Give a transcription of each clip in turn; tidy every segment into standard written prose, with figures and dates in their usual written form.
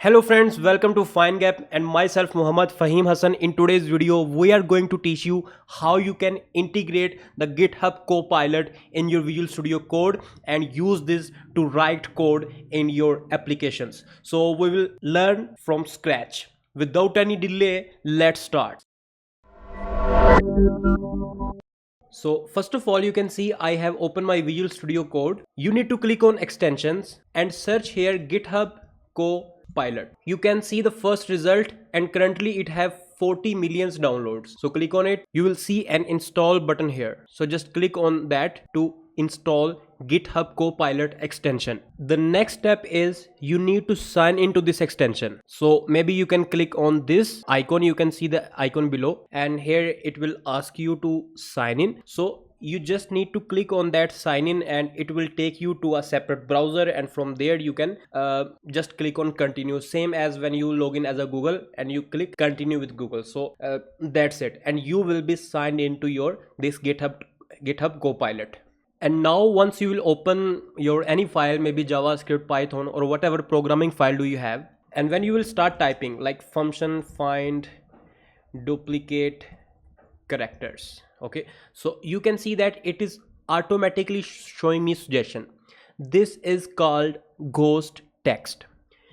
Hello friends, welcome to FineGap and myself Muhammad Fahim Hassan. In today's video, we are going to teach you how you can integrate the GitHub Copilot in your Visual Studio Code and use this to write code in your applications. So we will learn from scratch. Without any delay, let's start. So first of all, you can see I have opened my Visual Studio Code. You need to click on extensions and search here GitHub Copilot. You can see the first result and currently it have 40 millions downloads. So click on it. You will see an install button here. So just click on that to install GitHub Copilot extension. The next step is you need to sign into this extension. So maybe you can click on this icon. You can see the icon below and here it will ask you to sign in. So you just need to click on that sign in and it will take you to a separate browser, and from there you can just click on continue, same as when you log in as a Google and you click continue with Google. So that's it, and you will be signed into your this GitHub Copilot. And now once you will open your any file, maybe JavaScript, Python, or whatever programming file do you have, and when you will start typing like function find duplicate characters. Okay, so you can see that it is automatically showing me suggestion. This is called ghost text.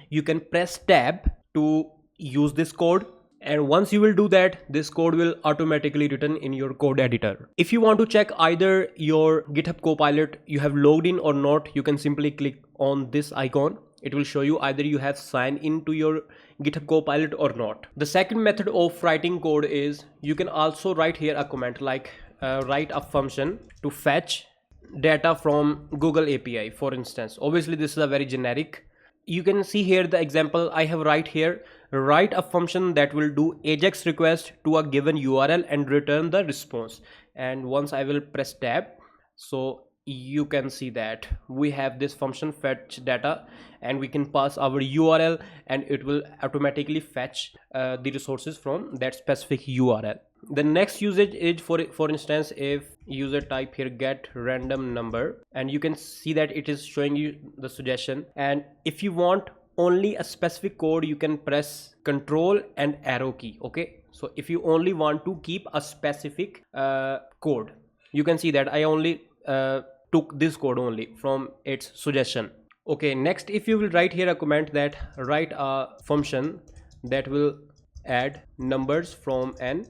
You can press tab to use this code, and once you will do that, this code will automatically written in your code editor. If you want to check either your GitHub Copilot you have logged in or not, you can simply click on this icon. It will show you either you have signed into your GitHub Copilot or not. The second method of writing code is you can also write here a comment like write a function to fetch data from Google API, for instance. Obviously this is a very generic. You can see here the example I have right here. Write a function that will do AJAX request to a given URL and return the response. And once I will press tab, so you can see that we have this function fetch data and we can pass our URL and it will automatically fetch the resources from that specific URL. The next usage is for instance, if user type here get random number, and you can see that it is showing you the suggestion. And if you want only a specific code, you can press control and arrow key. Okay, so if you only want to keep a specific code, you can see that I only took this code only from its suggestion. Okay, next if you will write here a comment that write a function that will add numbers from an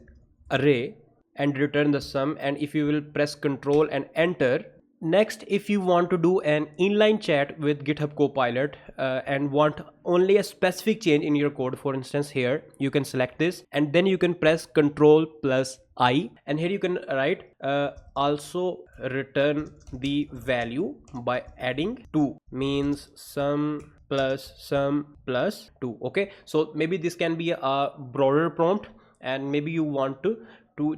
array and return the sum, and if you will press control and enter. Next, if you want to do an inline chat with GitHub Copilot and want only a specific change in your code, for instance here you can select this and then you can press Ctrl plus I, and here you can write also return the value by adding 2, means sum plus 2. Okay, so maybe this can be a broader prompt and maybe you want to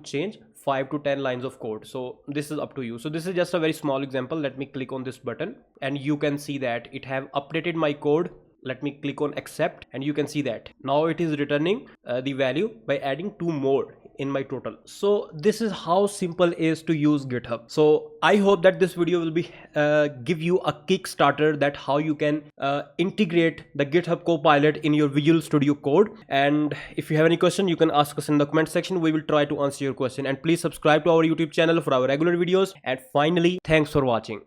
change 5 to 10 lines of code, so this is up to you. So this is just a very small example. Let me click on this button and you can see that it have updated my code. Let me click on accept and you can see that now it is returning the value by adding 2 more in my total. So this is how simple it is to use GitHub. So I hope that this video will be give you a kickstarter that how you can integrate the GitHub Copilot in your Visual Studio Code. And if you have any question, you can ask us in the comment section. We will try to answer your question, and please subscribe to our YouTube channel for our regular videos. And finally, thanks for watching.